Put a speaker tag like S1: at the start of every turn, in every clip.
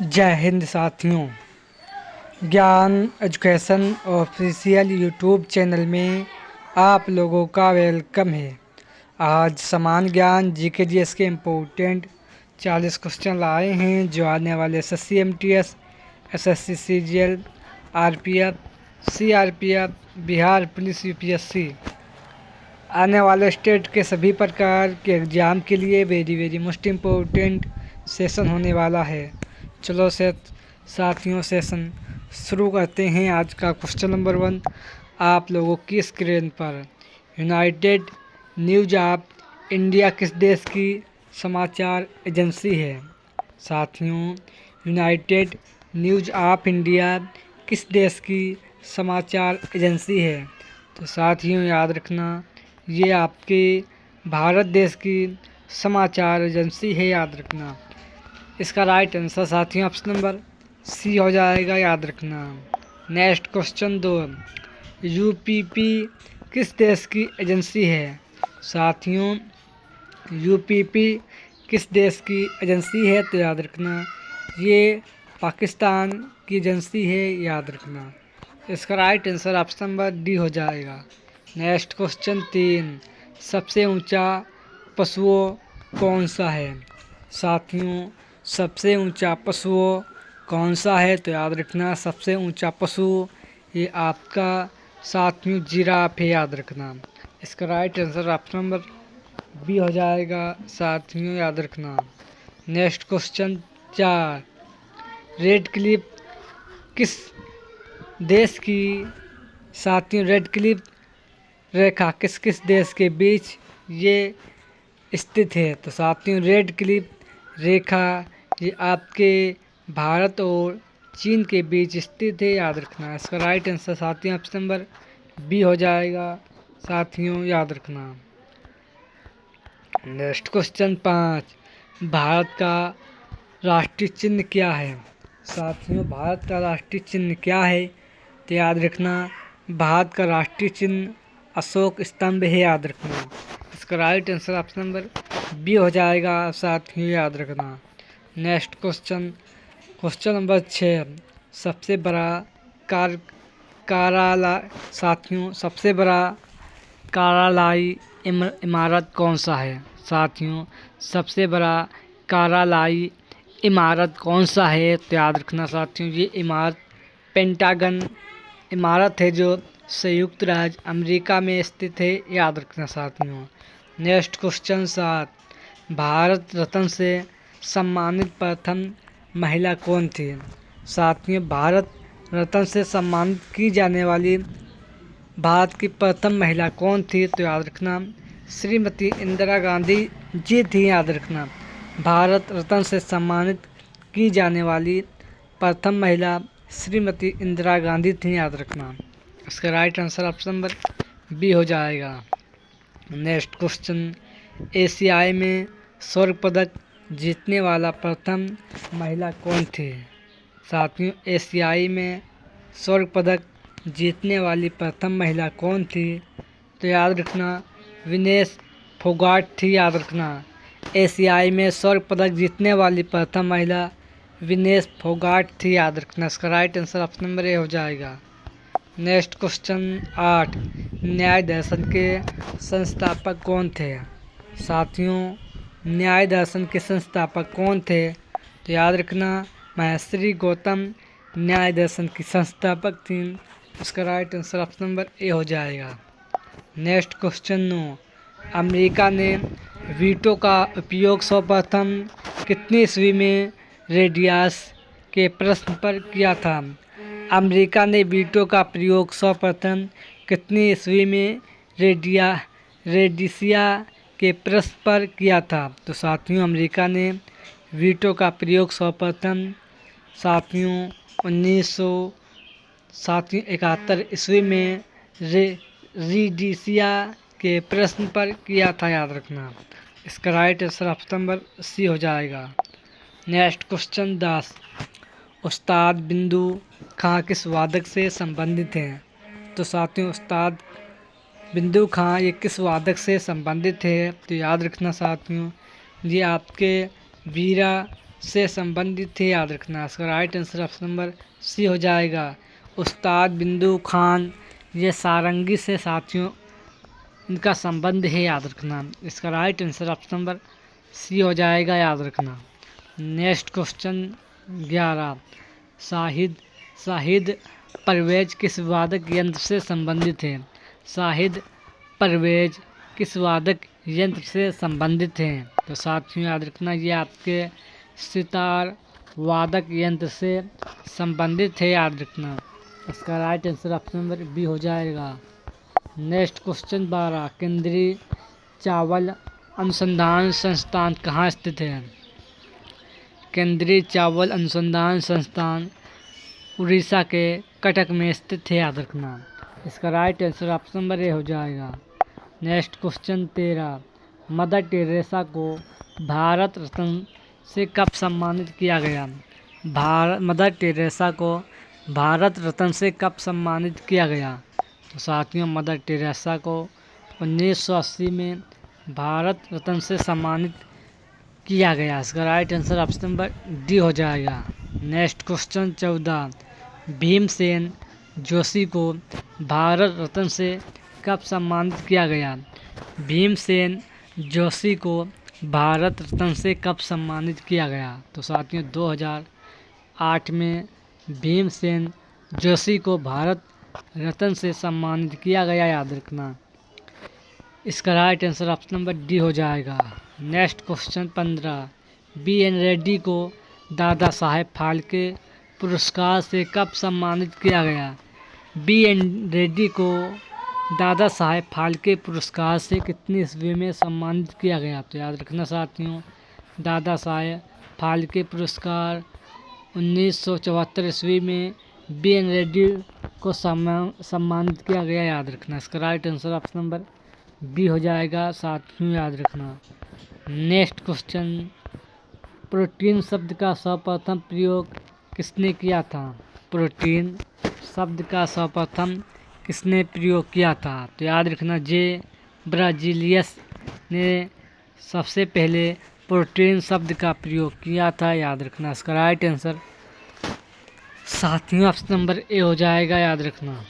S1: जय हिंद साथियों। ज्ञान एजुकेशन ऑफिशियल यूट्यूब चैनल में आप लोगों का वेलकम है। आज समान ज्ञान जीके जीएस के इम्पोर्टेंट 40 क्वेश्चन लाए हैं जो आने वाले SSC MTS, SSC CGL, RPF, CRPF, Bihar police UPSC आने वाले स्टेट के सभी प्रकार के एग्ज़ाम के लिए वेरी मोस्ट इम्पोर्टेंट सेशन होने वाला है। चलो साथियों सेशन शुरू करते हैं। आज का क्वेश्चन नंबर 1 आप लोगों की स्क्रीन पर। यूनाइटेड न्यूज़ ऑफ इंडिया किस देश की समाचार एजेंसी है? साथियों, यूनाइटेड न्यूज़ ऑफ इंडिया किस देश की समाचार एजेंसी है? तो साथियों याद रखना, ये आपके भारत देश की समाचार एजेंसी है, याद रखना। इसका राइट आंसर साथियों ऑप्शन नंबर सी हो जाएगा, याद रखना। नेक्स्ट क्वेश्चन 2 यूपीपी किस देश की एजेंसी है? साथियों, यूपीपी किस देश की एजेंसी है? तो याद रखना, ये पाकिस्तान की एजेंसी है, याद रखना। इसका right answer option number D हो जाएगा। नेक्स्ट क्वेश्चन 3 सबसे ऊंचा पशुओं कौन सा है? साथियों, सबसे ऊंचा पशुओं कौन सा है? तो याद रखना, सबसे ऊंचा पशु ये आपका साथियों जिराफ है, याद रखना। इसका right answer option number B हो जाएगा साथियों, याद रखना। नेक्स्ट क्वेश्चन 4 रेड क्लिफ किस देश की? साथियों, रेड क्लिफ रेखा किस किस देश के बीच ये स्थित है? तो साथियों, रेड क्लिफ रेखा ये आपके भारत और चीन के बीच स्थित है, याद रखना। इसका राइट आंसर साथियों ऑप्शन नंबर बी हो जाएगा साथियों, याद रखना। नेक्स्ट क्वेश्चन 5 भारत का राष्ट्रीय चिन्ह क्या है? साथियों, भारत का राष्ट्रीय चिन्ह क्या है? तो याद रखना, भारत का राष्ट्रीय चिन्ह अशोक स्तंभ है, याद रखना। इसका right answer option number B हो जाएगा साथियों, याद रखना। नेक्स्ट क्वेश्चन नंबर 6 सबसे बड़ा साथियों, सबसे बड़ा कार्यालयी इमारत कौन सा है? साथियों, सबसे बड़ा कार्यालयी इमारत कौन सा है? तो याद रखना साथियों, ये इमारत पेंटागन इमारत है जो संयुक्त राज्य अमेरिका में स्थित है, याद रखना साथियों। नेक्स्ट क्वेश्चन 7 भारत रत्न से सम्मानित प्रथम महिला कौन थी? साथियों, भारत रत्न से सम्मानित की जाने वाली भारत की प्रथम महिला कौन थी? तो याद रखना, श्रीमती इंदिरा गांधी जी थी, याद रखना। भारत रत्न से सम्मानित की जाने वाली प्रथम महिला श्रीमती इंदिरा गांधी थी, याद रखना। इसका right answer option number B हो जाएगा। नेक्स्ट क्वेश्चन एशियाई में स्वर्ण पदक जीतने वाला प्रथम महिला कौन थी? साथियों, एशियाई में स्वर्ण पदक जीतने वाली प्रथम महिला कौन थी? तो याद रखना, विनेश फोगाट थी, याद रखना। एशियाई में स्वर्ण पदक जीतने वाली प्रथम महिला विनेश फोगाट थी, याद रखना। इसका right answer option number A हो जाएगा। नेक्स्ट क्वेश्चन 8 न्याय दर्शन के संस्थापक कौन थे? साथियों, न्याय दर्शन के संस्थापक कौन थे? तो याद रखना, महर्षि गौतम न्याय दर्शन की संस्थापक थी। इसका right answer option number A हो जाएगा। नेक्स्ट क्वेश्चन 9 अमेरिका ने वीटो का उपयोग सर्वप्रथम कितनी ईस्वी में रेडियस के प्रश्न पर किया था? अमेरिका ने वीटो का प्रयोग सर्वप्रथम कितनी ईस्वी में रेडिसिया के प्रश्न पर किया था? तो साथियों, अमेरिका ने वीटो का प्रयोग सर्वप्रथम साथियों 1971 ईस्वी में रेडिसिया के प्रश्न पर किया था, याद रखना। इसका right answer option number C हो जाएगा। नेक्स्ट क्वेश्चन 10 उस्ताद बिंदु खां किस वादक से संबंधित हैं? तो साथियों, उस्ताद बिंदु खां ये किस वादक से संबंधित है? तो याद रखना साथियों, ये आपके वीरा से संबंधित है, याद रखना। इसका right answer option number C हो जाएगा। उस्ताद बिंदु खान ये सारंगी से साथियों इनका संबंध है, याद रखना। इसका right answer option number C हो जाएगा, याद रखना। नेक्स्ट क्वेश्चन 11, शाहिद परवेज किस वादक यंत्र से संबंधित है? शाहिद परवेज किस वादक यंत्र से संबंधित हैं? तो साथियों याद रखना, ये आपके सितार वादक यंत्र से संबंधित है, याद रखना। इसका right answer option number B हो जाएगा। नेक्स्ट क्वेश्चन 12, केंद्रीय चावल अनुसंधान संस्थान कहाँ स्थित है? केंद्रीय चावल अनुसंधान संस्थान उड़ीसा के कटक में स्थित है, याद रखना। इसका right answer option number A हो जाएगा। नेक्स्ट क्वेश्चन 13, मदर टेरेसा को भारत रत्न से कब सम्मानित किया गया? मदर टेरेसा को भारत रत्न से कब सम्मानित किया गया? तो साथियों मदर टेरेसा को 1980 में भारत रत्न से सम्मानित किया गया। इसका right answer option number D हो जाएगा। नेक्स्ट क्वेश्चन 14, भीमसेन जोशी को भारत रत्न से कब सम्मानित किया गया? भीमसेन जोशी को भारत रत्न से कब सम्मानित किया गया? तो साथियों 2008 में भीमसेन जोशी को भारत रत्न से सम्मानित किया गया, याद रखना। इसका right answer option number D हो जाएगा। Next question 15, B N Reddy को दादा साहेब फाल्के पुरस्कार से कब सम्मानित किया गया? बी एन रेड्डी को दादा साहेब फाल्के पुरस्कार से कितनी ईस्वी में सम्मानित किया गया? तो याद रखना साथियों, दादा साहेब फाल्के पुरस्कार 1974 ईस्वी में बी एन रेड्डी को सम्मानित किया गया, याद रखना। इसका right answer option number B हो जाएगा, साथियों याद रखना। नेक्स्ट क्वेश्चन, प्रोटीन शब्द का सर्वप्रथम प्रयोग किसने किया था? प्रोटीन शब्द का सर्वप्रथम किसने प्रयोग किया था? तो याद रखना, जे ब्राजीलियस ने सबसे पहले प्रोटीन शब्द का प्रयोग किया था, याद रखना। इसका राइट आंसर साथियों ऑप्शन नंबर ए हो जाएगा, याद रखना।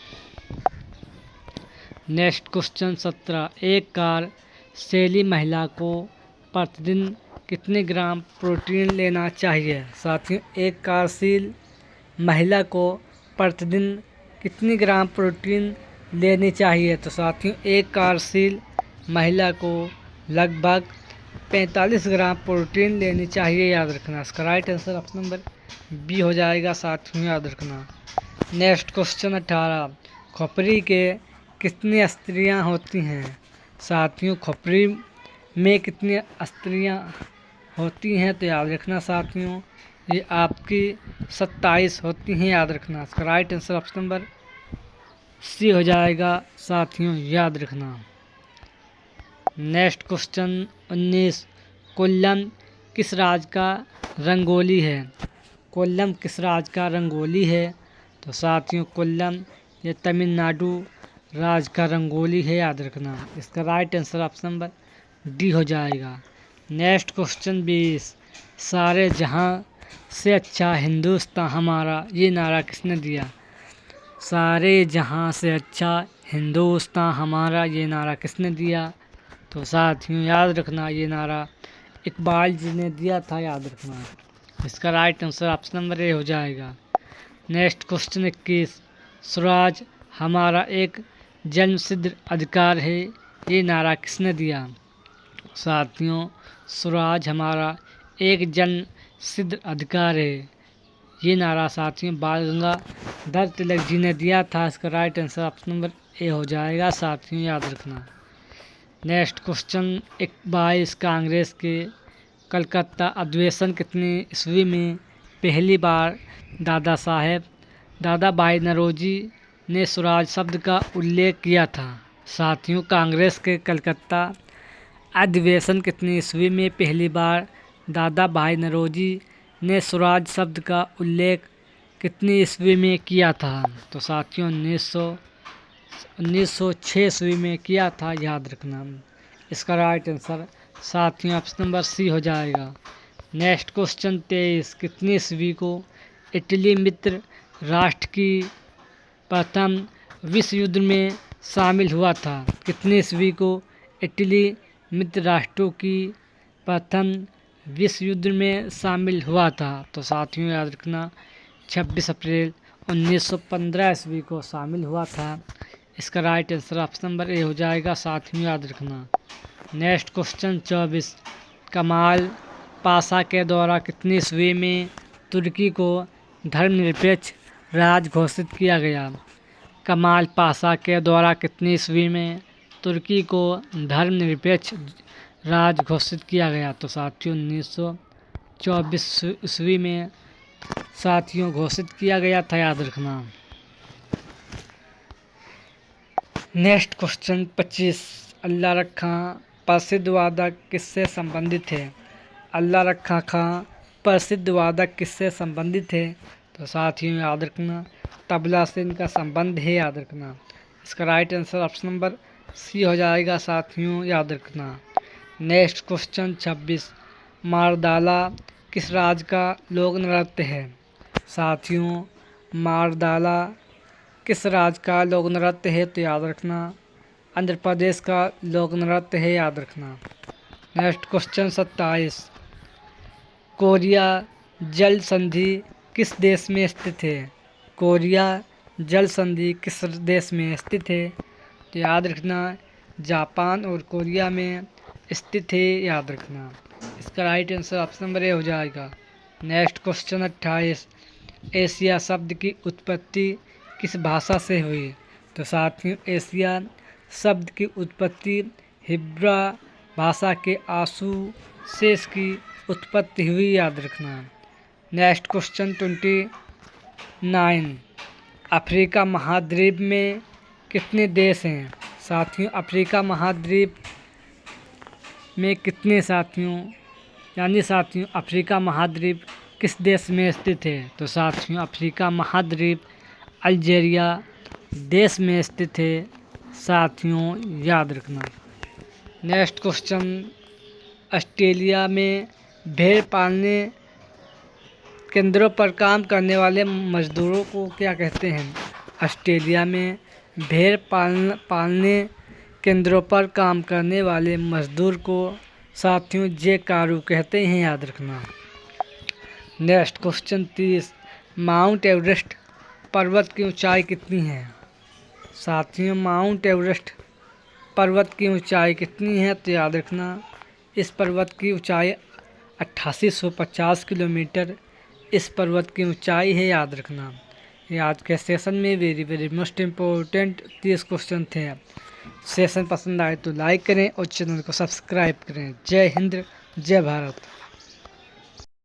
S1: नेक्स्ट क्वेश्चन 17, एक कार्यशील महिला को प्रतिदिन कितने ग्राम प्रोटीन लेना चाहिए? साथियों एक कार्यशील महिला को प्रतिदिन कितनी ग्राम प्रोटीन लेनी चाहिए? तो साथियों एक कार्यशील महिला को लगभग 45 ग्राम प्रोटीन लेनी चाहिए, याद रखना। इसका right answer option number B हो जाएगा, साथियों याद रखना। नेक्स्ट क्वेश्चन 18, खोपड़ी के कितनी स्त्रियाँ होती हैं? साथियों खोपड़ी में कितनी स्त्रियाँ होती हैं? तो याद रखना साथियों, ये आपकी 27 होती हैं, याद रखना। इसका right answer option number C हो जाएगा, साथियों याद रखना। नेक्स्ट क्वेश्चन 19, कोल्लम किस राज्य का रंगोली है? कोल्लम किस राज्य का रंगोली है? तो साथियों कोल्लम ये तमिलनाडु राज्य का रंगोली है, याद रखना। इसका right answer option number D हो जाएगा। नेक्स्ट क्वेश्चन 20, सारे जहां से अच्छा हिंदुस्तान हमारा ये नारा किसने दिया? सारे जहां से अच्छा हिंदुस्तान हमारा ये नारा किसने दिया? तो साथियों याद रखना, ये नारा इकबाल जी ने दिया था, याद रखना। इसका right answer option number A हो जाएगा। नेक्स्ट क्वेश्चन 21, स्वराज हमारा एक जन्मसिद्ध अधिकार है ये नारा किसने दिया? साथियों स्वराज हमारा एक जन्म सिद्ध अधिकार है ये नारा साथियों बाल गंगाधर तिलक जी ने दिया था। इसका right answer option number A हो जाएगा, साथियों याद रखना। नेक्स्ट क्वेश्चन 22, कांग्रेस के कलकत्ता अधिवेशन कितनी ईस्वी में पहली बार दादा भाई नौरोजी ने स्वराज शब्द का उल्लेख किया था? साथियों कांग्रेस के कलकत्ता अधिवेशन कितनी ईस्वी में पहली बार दादा भाई नौरोजी ने स्वराज शब्द का उल्लेख कितनी ईस्वी में किया था? तो साथियों 1906 ईस्वी में किया था, याद रखना। इसका राइट आंसर साथियों ऑप्शन नंबर सी हो जाएगा। नेक्स्ट क्वेश्चन 23, कितनी ईस्वी को इटली मित्र राष्ट्र की प्रथम विश्व युद्ध में शामिल हुआ था? कितनी ईस्वी को इटली मित्र राष्ट्रों की प्रथम विश्व युद्ध में शामिल हुआ था? तो साथियों याद रखना 26 अप्रैल 1915 ईस्वी को शामिल हुआ था। इसका right answer option number A हो जाएगा। साथियों याद रखना। नेक्स्ट क्वेश्चन 24, कमाल पाशा के द्वारा कितनी ईस्वी में तुर्की को धर्मनिरपेक्ष राज्य घोषित किया गया? कमाल पाशा के द्वारा कितनी ईस्वी में तुर्की को धर्मनिरपेक्ष राज्य घोषित किया गया? तो साथियों 1924 ईस्वी में साथियों घोषित किया गया था, याद रखना। नेक्स्ट क्वेश्चन 25, अल्लाह रखा प्रसिद्ध वादक किससे संबंधित है? अल्लाह रखा खां प्रसिद्ध वादक किससे संबंधित है? तो साथियों याद रखना तबला से इनका संबंध है, याद रखना। इसका right answer option number C हो जाएगा। साथियों याद रखना। नेक्स्ट क्वेश्चन 26, मारदाला किस राज्य का लोक नृत्य है? साथियों मारदाला किस राज्य का लोक नृत्य है? तो याद रखना आंध्र प्रदेश का लोक नृत्य है, याद रखना। नेक्स्ट क्वेश्चन 27, कोरिया जल संधि किस देश में स्थित है? कोरिया जल संधि किस देश में स्थित है? तो याद रखना जापान और कोरिया में स्थित है, याद रखना। इसका right answer option number A हो जाएगा। नेक्स्ट क्वेश्चन 28, एशिया शब्द की उत्पत्ति किस भाषा से हुई? तो साथियों एशिया शब्द की उत्पत्ति हिब्रा भाषा के आंसू शेष की उत्पत्ति हुई, याद रखना। नेक्स्ट क्वेश्चन 29, अफ्रीका महाद्वीप में कितने देश हैं? साथियों अफ्रीका महाद्वीप में कितने साथियों अफ्रीका महाद्वीप किस देश में स्थित है? तो साथियों अफ्रीका महाद्वीप अल्जीरिया देश में स्थित है, साथियों याद रखना। नेक्स्ट क्वेश्चन, ऑस्ट्रेलिया में भेड़ पालने केंद्रों पर काम करने वाले मजदूरों को क्या कहते हैं? ऑस्ट्रेलिया में भेड़ पालने केंद्रों पर काम करने वाले मजदूर को साथियों जेकारू कहते हैं, याद रखना। नेक्स्ट क्वेश्चन 30, माउंट एवरेस्ट पर्वत की ऊंचाई कितनी है? साथियों माउंट एवरेस्ट पर्वत की ऊंचाई कितनी है? तो याद रखना इस पर्वत की ऊंचाई 8850 किलोमीटर इस पर्वत की ऊंचाई है, याद रखना। ये आज के सेशन में very very most important 30 question थे। सेशन पसंद आए तो लाइक करें और चैनल को सब्सक्राइब करें। जय हिंद, जय भारत।